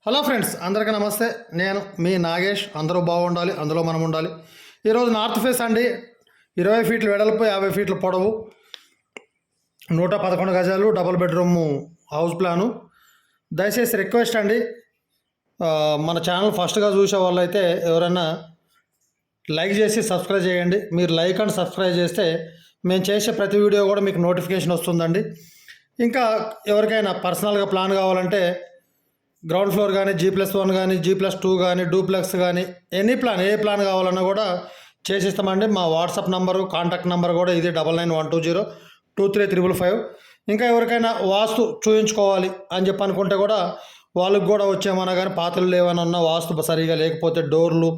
Hello friends, అందరికీ నమస్తే. నేను మీ నాగేష్. అందరూ బాగుండాలి, అందులో మనం ఉండాలి. ఈరోజు నార్త్ ఫేస్ అండి. 20 ఫీట్లు వెడల్పు, 50 ఫీట్ల పొడవు, 111 గజాలు, డబుల్ బెడ్రూమ్ హౌస్ ప్లాను. దయచేసి రిక్వెస్ట్ అండి, మన ఛానల్ ఫస్ట్గా చూసే వాళ్ళు అయితే ఎవరైనా లైక్ చేసి సబ్స్క్రైబ్ చేయండి. మీరు లైక్ అండ్ సబ్స్క్రైబ్ చేస్తే మేము చేసే ప్రతి వీడియో కూడా మీకు నోటిఫికేషన్ వస్తుందండి. ఇంకా ఎవరికైనా పర్సనల్గా ప్లాన్ కావాలంటే గ్రౌండ్ ఫ్లోర్ కానీ, G+1 కానీ, G+2 కానీ, డూప్లెక్స్ కానీ, ఎనీ ప్లాన్, ఏ ప్లాన్ కావాలన్నా కూడా చేసిస్తామండి. మా వాట్సాప్ నంబరు, కాంటాక్ట్ నెంబర్ కూడా ఇది 9912023555. ఇంకా ఎవరికైనా వాస్తు చూయించుకోవాలి అని చెప్పి అనుకుంటే కూడా వాళ్ళకి కూడా వచ్చేమన్నా కానీ పాత్రలు ఏమైనా ఉన్నా, వాస్తు సరిగా లేకపోతే డోర్లు,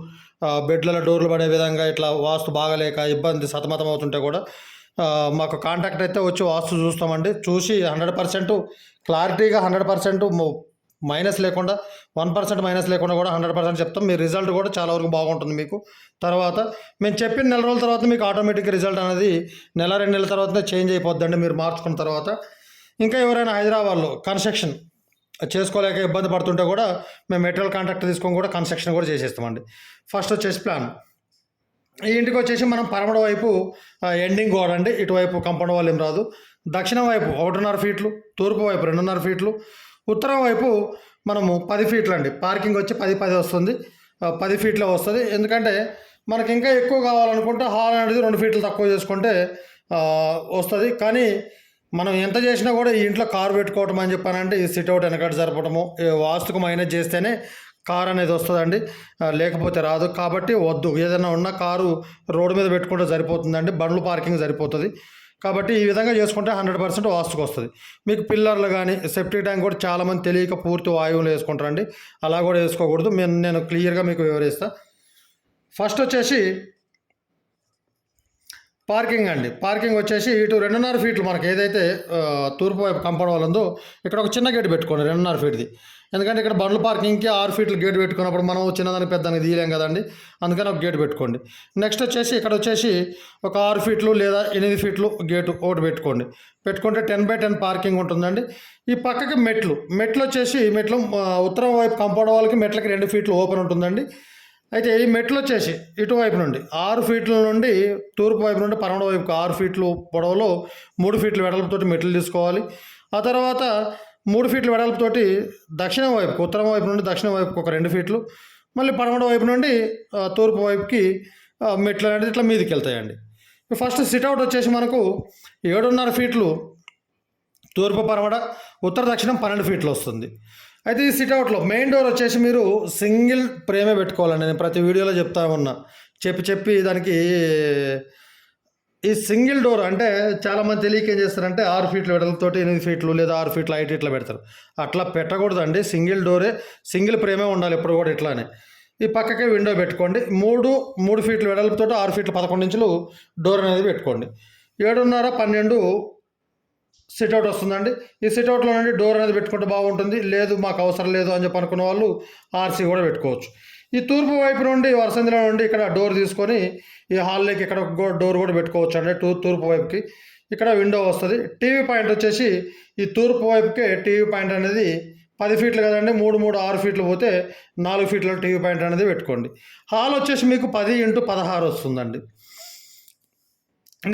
బెడ్లలో డోర్లు పడే విధంగా ఇట్లా వాస్తు బాగలేక ఇబ్బంది సతమతం అవుతుంటే కూడా మాకు కాంటాక్ట్ అయితే వచ్చి వాస్తు చూస్తామండి. చూసి 100% క్లారిటీగా, 100% మైనస్ లేకుండా, 1% మైనస్ లేకుండా కూడా 100% చెప్తాం. మీ రిజల్ట్ కూడా చాలా వరకు బాగుంటుంది మీకు. తర్వాత మేము చెప్పిన నెల రోజుల తర్వాత మీకు ఆటోమేటిక్ రిజల్ట్ అనేది నెల 2 నెలల తర్వాతనే చేంజ్ అయిపోద్దండి మీరు మార్చుకున్న తర్వాత. ఇంకా ఎవరైనా హైదరాబాద్లో కన్స్ట్రక్షన్ చేసుకోలేక ఇబ్బంది పడుతుంటే కూడా మేము మెటీరియల్ కాంట్రాక్ట్ తీసుకొని కూడా కన్స్ట్రక్షన్ కూడా చేసేస్తామండి. ఫస్ట్ వచ్చేసి ప్లాన్, ఈ ఇంటికి వచ్చేసి మనం పరమడ వైపు ఎండింగ్ గోడ అండి. ఇటువైపు కంపౌండ్ వాల్ ఏం రాదు. దక్షిణం వైపు 1.5 ఫీట్లు, తూర్పు వైపు 2.5 ఫీట్లు, ఉత్తరం వైపు మనము 10 ఫీట్లు అండి. పార్కింగ్ వచ్చి 10 వస్తుంది, 10 ఫీట్లో వస్తుంది. ఎందుకంటే మనకి ఇంకా ఎక్కువ కావాలనుకుంటే హాల్ అనేది 2 ఫీట్లు తక్కువ చేసుకుంటే వస్తుంది. కానీ మనం ఎంత చేసినా కూడా ఈ ఇంట్లో కారు పెట్టుకోవటం అని చెప్పానంటే ఈ సిట్అవుట్ వెనకటి జరపడము, వాస్తుకు మైనస్ చేస్తేనే కారు అనేది వస్తుందండి, లేకపోతే రాదు. కాబట్టి వద్దు, ఏదైనా ఉన్న కారు రోడ్డు మీద పెట్టుకుంటే సరిపోతుందండి, బండ్లు పార్కింగ్ సరిపోతుంది. కాబట్టి ఈ విధంగా చేసుకుంటే 100% వాస్తుకు వస్తుంది. మీకు పిల్లర్లు కానీ, సెప్టిక్ ట్యాంక్ కూడా చాలామంది తెలియక పూర్తి వాయువులు వేసుకుంటారండి. అలా కూడా వేసుకోకూడదు. నేను క్లియర్గా మీకు వివరిస్తా. ఫస్ట్ వచ్చేసి పార్కింగ్ అండి. పార్కింగ్ వచ్చేసి ఇటు 2.5 ఫీట్లు మనకి ఏదైతే తూర్పు వైపు కంపౌండ్ వాల్ ఉందో ఇక్కడ ఒక చిన్న గేట్ పెట్టుకోండి, 2.5 ఫీట్ది. ఎందుకంటే ఇక్కడ బండ్ల పార్కింగ్కి 6 ఫీట్లు గేట్ పెట్టుకున్నప్పుడు మనం చిన్నదానికి పెద్దదానికి తీయలేం కదండి, అందుకని ఒక గేట్ పెట్టుకోండి. నెక్స్ట్ వచ్చేసి ఇక్కడ వచ్చేసి ఒక 6 ఫీట్లు లేదా 8 ఫీట్లు గేటు ఒకటి పెట్టుకోండి. పెట్టుకుంటే 10x10 పార్కింగ్ ఉంటుందండి. ఈ పక్కకి మెట్లు వచ్చేసి ఉత్తరం వైపు కంపౌండ్ వాల్కి మెట్లకి 2 ఫీట్లు ఓపెన్ ఉంటుందండి. అయితే ఈ మెట్లు వచ్చేసి ఇటువైపు నుండి 6 ఫీట్ల నుండి తూర్పు వైపు నుండి పరమడ వైపుకి 6 ఫీట్లు పొడవులో 3 ఫీట్ల వెడల్పుతోటి మెట్లు తీసుకోవాలి. ఆ తర్వాత 3 ఫీట్ల వెడల్పుతోటి దక్షిణం వైపు, ఉత్తరం వైపు నుండి దక్షిణం వైపుకి ఒక 2 ఫీట్లు, మళ్ళీ పరమడ వైపు నుండి తూర్పు వైపుకి మెట్లు అనేది ఇట్లా మీదకి వెళ్తాయండి. ఫస్ట్ సిట్అవుట్ వచ్చేసి మనకు 7.5 ఫీట్లు తూర్పు పరమడ, ఉత్తర దక్షిణం 12 ఫీట్లు వస్తుంది. అయితే ఈ సిట్అవుట్లో మెయిన్ డోర్ వచ్చేసి మీరు సింగిల్ ప్రేమే పెట్టుకోవాలండి. నేను ప్రతి వీడియోలో చెప్తా ఉన్నా, చెప్పి దానికి ఈ సింగిల్ డోర్ అంటే చాలామంది తెలియక ఏం చేస్తారంటే 6 ఫీట్లు వెడల్పుతోటి 8 ఫీట్లు లేదా 6 ఫీట్లు హైట్ ఇట్లా పెడతారు. అట్లా పెట్టకూడదండి. సింగిల్ డోరే, సింగిల్ ప్రేమే ఉండాలి ఎప్పుడు కూడా ఇట్లానే. ఈ పక్కకే విండో పెట్టుకోండి. 3 ఫీట్లు వెడల్పుతోటి 6 ఫీట్లు 11 ఇంచులు డోర్ అనేది పెట్టుకోండి. 7.5, 12 సిట్అవుట్ వస్తుందండి. ఈ సిట్అవుట్లో నుండి డోర్ అనేది పెట్టుకుంటే బాగుంటుంది. లేదు మాకు అవసరం లేదు అని చెప్పి అనుకున్న వాళ్ళు ఆర్సీ కూడా పెట్టుకోవచ్చు. ఈ తూర్పు వైపు నుండి వరసందిలో నుండి ఇక్కడ డోర్ తీసుకొని ఈ హాల్లోకి ఇక్కడ డోర్ కూడా పెట్టుకోవచ్చు అండి. తూర్పు వైపుకి ఇక్కడ విండో వస్తుంది. టీవీ పాయింట్ వచ్చేసి ఈ తూర్పు వైపుకే టీవీ పాయింట్ అనేది 10 ఫీట్లు కదండి, 3 6 ఫీట్లు పోతే 4 ఫీట్ల టీవీ పాయింట్ అనేది పెట్టుకోండి. హాల్ వచ్చేసి మీకు 10x16 వస్తుందండి.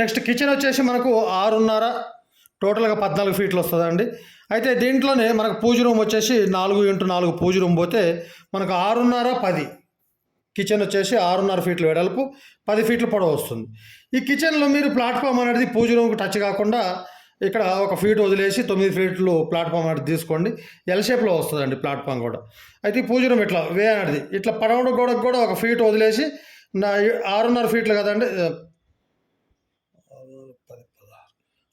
నెక్స్ట్ కిచెన్ వచ్చేసి మనకు 6.5, టోటల్గా 14 ఫీట్లు వస్తుందండి. అయితే దీంట్లోనే మనకు పూజ రూమ్ వచ్చేసి 4x4 పూజ రూమ్ పోతే మనకు 6.5, 10. కిచెన్ వచ్చేసి 6.5 ఫీట్లు వెడల్పు, 10 ఫీట్ల పొడవు వస్తుంది. ఈ కిచెన్లో మీరు ప్లాట్ఫామ్ అనేది పూజ రూమ్కి టచ్ కాకుండా ఇక్కడ 1 ఫీట్ వదిలేసి 9 ఫీట్లు ప్లాట్ఫామ్ అనేది తీసుకోండి. ఎల్ షేప్లో వస్తుందండి ప్లాట్ఫామ్ కూడా. అయితే ఈ పూజ రూమ్ ఇట్లా వే అనేది ఇట్లా పడవడ గోడకు కూడా 1 ఫీట్ వదిలేసి 6.5 ఫీట్లు కదండి,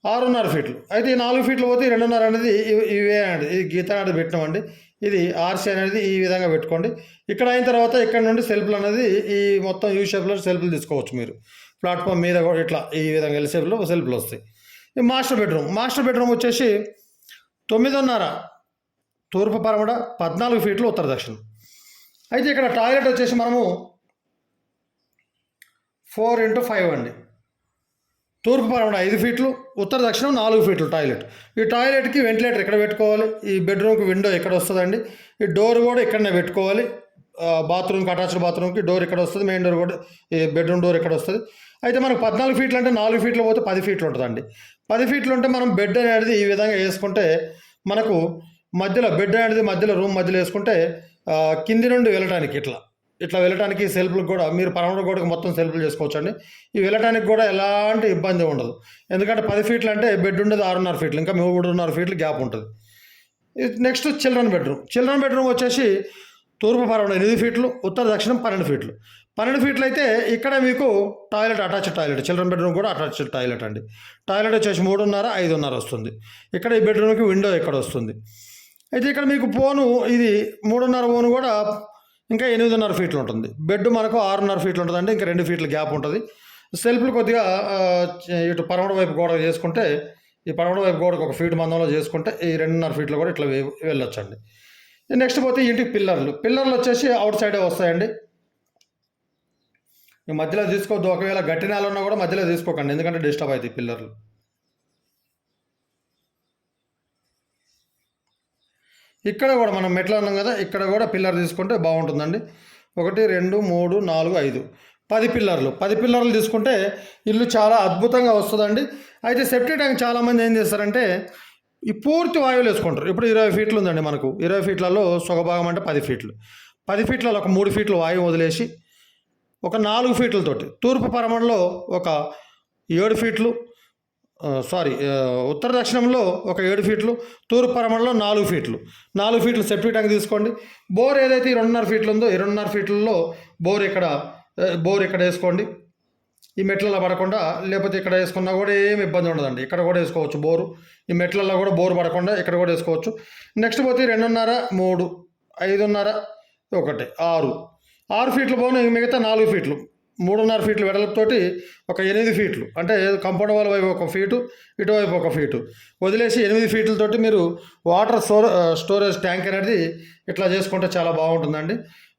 6.5 ఫీట్లు. అయితే ఈ 4 ఫీట్లు పోతే 2.5 అనేది ఇవే అండి, ఈ గీత అనేది పెట్టినామండి. ఇది ఆర్సీ అనేది ఈ విధంగా పెట్టుకోండి. ఇక్కడ అయిన తర్వాత ఇక్కడ నుండి సెల్ఫ్లు అనేది ఈ మొత్తం యూ షేప్లో సెల్ఫ్లు తీసుకోవచ్చు మీరు. ప్లాట్ఫామ్ మీద కూడా ఇట్లా ఈ విధంగా ఎల్ షేప్లో సెల్ఫ్లు వస్తాయి. ఈ మాస్టర్ బెడ్రూమ్ వచ్చేసి 9.5 తూర్పు పరమడ, 14 ఫీట్లు ఉత్తర దక్షిణం. అయితే ఇక్కడ టాయిలెట్ వచ్చేసి మనము 4x5 అండి. తూర్పు పడమర 5 ఫీట్లు, ఉత్తర దక్షిణం 4 ఫీట్లు టాయిలెట్. ఈ టాయిలెట్కి వెంటిలేటర్ ఇక్కడ పెట్టుకోవాలి. ఈ బెడ్రూమ్కి విండో ఇక్కడ వస్తుందండి. ఈ డోర్ కూడా ఇక్కడనే పెట్టుకోవాలి. బాత్రూమ్కి అటాచ్డ్ బాత్రూమ్కి డోర్ ఇక్కడ వస్తుంది. మెయిన్ డోర్ కూడా ఈ బెడ్రూమ్ డోర్ ఇక్కడ వస్తుంది. అయితే మనకు 14 ఫీట్లు అంటే 4 ఫీట్లు పోతే 10 ఫీట్లు ఉంటుందండి. 10 ఫీట్లు ఉంటే మనం బెడ్ అనేది ఈ విధంగా వేసుకుంటే మనకు మధ్యలో బెడ్ అనేది మధ్యలో రూమ్ మధ్యలో వేసుకుంటే కింది నుండి వెళ్ళటానికి ఇట్లా వెళ్ళటానికి సెల్ఫ్లకు కూడా మీరు పరమడ గోడకు మొత్తం సెల్ఫ్లు చేసుకోవచ్చండి. ఈ వెళ్ళటానికి కూడా ఎలాంటి ఇబ్బంది ఉండదు. ఎందుకంటే 10 ఫీట్లు అంటే బెడ్ ఉండేది 6.5 ఫీట్లు, ఇంకా 3.5 ఫీట్లు గ్యాప్ ఉంటుంది. నెక్స్ట్ చిల్డ్రన్ బెడ్రూమ్ వచ్చేసి తూర్పు పరమడ 8 ఫీట్లు, ఉత్తర దక్షిణం 12 ఫీట్లు. 12 ఫీట్లు అయితే ఇక్కడ మీకు toilet attached toilet, children bedroom కూడా అటాచ్డ్ టాయిలెట్ అండి. టాయిలెట్ వచ్చేసి 3.5, 5.5 వస్తుంది. ఇక్కడ ఈ బెడ్రూమ్కి విండో ఇక్కడ వస్తుంది. అయితే ఇక్కడ మీకు పోను ఇది 3.5 పోను కూడా ఇంకా 8.5 ఫీట్లు ఉంటుంది. బెడ్ మనకు 6.5 ఫీట్లు ఉంటుందండి. ఇంకా 2 ఫీట్లు గ్యాప్ ఉంటుంది. సెల్ఫ్లు కొద్దిగా ఇటు పరమడ వైపు గోడ చేసుకుంటే ఈ పరమడ వైపు గోడకు 1 ఫీట్ మందంలో చేసుకుంటే ఈ 2.5 ఫీట్లు కూడా ఇట్లా వెళ్ళొచ్చండి. నెక్స్ట్ పోతే ఇంటికి పిల్లర్లు వచ్చేసి అవుట్ సైడే వస్తాయండి. మధ్యలో తీసుకోవద్దు. ఒకవేళ గట్టి నేల ఉన్నా కూడా మధ్యలో తీసుకోకండి, ఎందుకంటే డిస్టర్బ్ అవుతాయి పిల్లర్లు. ఇక్కడ కూడా మనం మెట్లు అన్నాం కదా, ఇక్కడ కూడా పిల్లర్ తీసుకుంటే బాగుంటుందండి. 1 2 3 4 5 10 పిల్లర్లు. 10 పిల్లర్లు తీసుకుంటే ఇల్లు చాలా అద్భుతంగా వస్తుందండి. అయితే సెప్టీ ట్యాంక్ చాలామంది ఏం చేస్తారంటే ఈ పూర్తి వాయువులు వేసుకుంటారు. ఇప్పుడు 20 ఫీట్లు ఉందండి మనకు. 20 ఫీట్లలో సొగభాగం అంటే 10 ఫీట్లు. 10 ఫీట్లలో ఒక 3 ఫీట్లు వాయువు వదిలేసి ఒక 4 ఫీట్లతోటి తూర్పు పరమడలో ఒక 7 ఫీట్లు, ఉత్తర దక్షిణంలో ఒక 7 ఫీట్లు, తూర్పు పరమడలో 4 ఫీట్లు. 4 ఫీట్లు సెప్టీ ట్యాంక్ తీసుకోండి. బోర్ ఏదైతే 2.5 ఫీట్లు ఉందో 2.5 ఫీట్లలో బోర్ ఇక్కడ వేసుకోండి. ఈ మెట్లలో పడకుండా, లేకపోతే ఇక్కడ వేసుకున్నా కూడా ఏమి ఇబ్బంది ఉండదండి. ఇక్కడ కూడా వేసుకోవచ్చు బోరు. ఈ మెట్లలో కూడా బోరు పడకుండా ఇక్కడ కూడా వేసుకోవచ్చు. నెక్స్ట్ పోతే 2.5 3 5.5 1 6 ఫీట్లు పోను. మిగతా 4 ఫీట్లు 3.5 ఫీట్లు వెడల్పుతోటి ఒక 8 ఫీట్లు, అంటే కంపౌండ్ వాల్ వైపు 1 ఫీటు, ఇటువైపు 1 ఫీటు వదిలేసి 8 ఫీట్లతోటి మీరు వాటర్ స్టోరేజ్ ట్యాంక్ అనేది ఇట్లా చేసుకుంటే చాలా బాగుంటుందండి.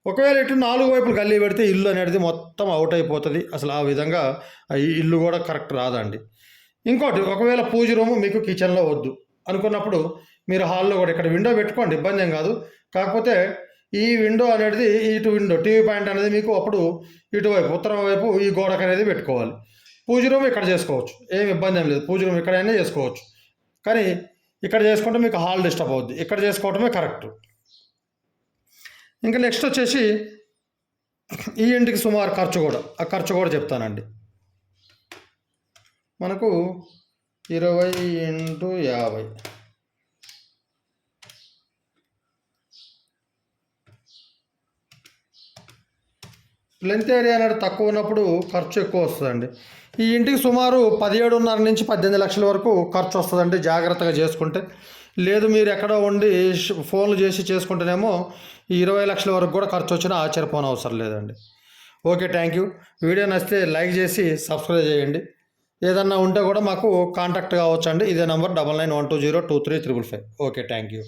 ఒకవేళ ఇటు 4 వైపులు గల్లీ పెడితే ఇల్లు అనేది మొత్తం అవుట్ అయిపోతుంది. అసలు ఆ విధంగా ఈ ఇల్లు కూడా కరెక్ట్ రాదండి. ఇంకోటి, ఒకవేళ పూజ రూము మీకు కిచెన్లో వద్దు అనుకున్నప్పుడు మీరు హాల్లో కూడా ఇక్కడ విండో పెట్టుకోండి, ఇబ్బంది ఏం కాదు. కాకపోతే ఈ విండో అనేది ఇటు విండో టీవీ పాయింట్ అనేది మీకు అప్పుడు ఇటువైపు ఉత్తరం వైపు ఈ గోడకు అనేది పెట్టుకోవాలి. పూజ రూమ్ ఇక్కడ చేసుకోవచ్చు, ఏమి ఇబ్బంది ఏం లేదు. పూజ రూమ్ ఇక్కడైనా చేసుకోవచ్చు, కానీ ఇక్కడ చేసుకుంటే మీకు హాల్ డిస్టర్బ్ అవుద్ది. ఇక్కడ చేసుకోవటమే కరెక్ట్. ఇంకా నెక్స్ట్ వచ్చేసి ఈ ఇంటికి సుమారు ఖర్చు కూడా చెప్తానండి. మనకు 20 × 50 లెంత్ ఏరియా అనేది తక్కువ ఉన్నప్పుడు ఖర్చు ఎక్కువ వస్తుందండి. ఈ ఇంటికి సుమారు 17.5 నుంచి 18 లక్షల వరకు ఖర్చు వస్తుందండి జాగ్రత్తగా చేసుకుంటే. లేదు మీరు ఎక్కడో ఉండి ఫోన్లు చేసి చేసుకుంటేనేమో ఈ 20 లక్షల వరకు కూడా ఖర్చు వచ్చినా ఆశ్చర్యపోనవసరం లేదండి. Okay, thank you. వీడియో నచ్చితే లైక్ చేసి సబ్స్క్రైబ్ చేయండి. ఏదన్నా ఉంటే కూడా మాకు కాంటాక్ట్ కావచ్చు అండి. ఇదే నెంబర్ 9912023555. Okay, thank you.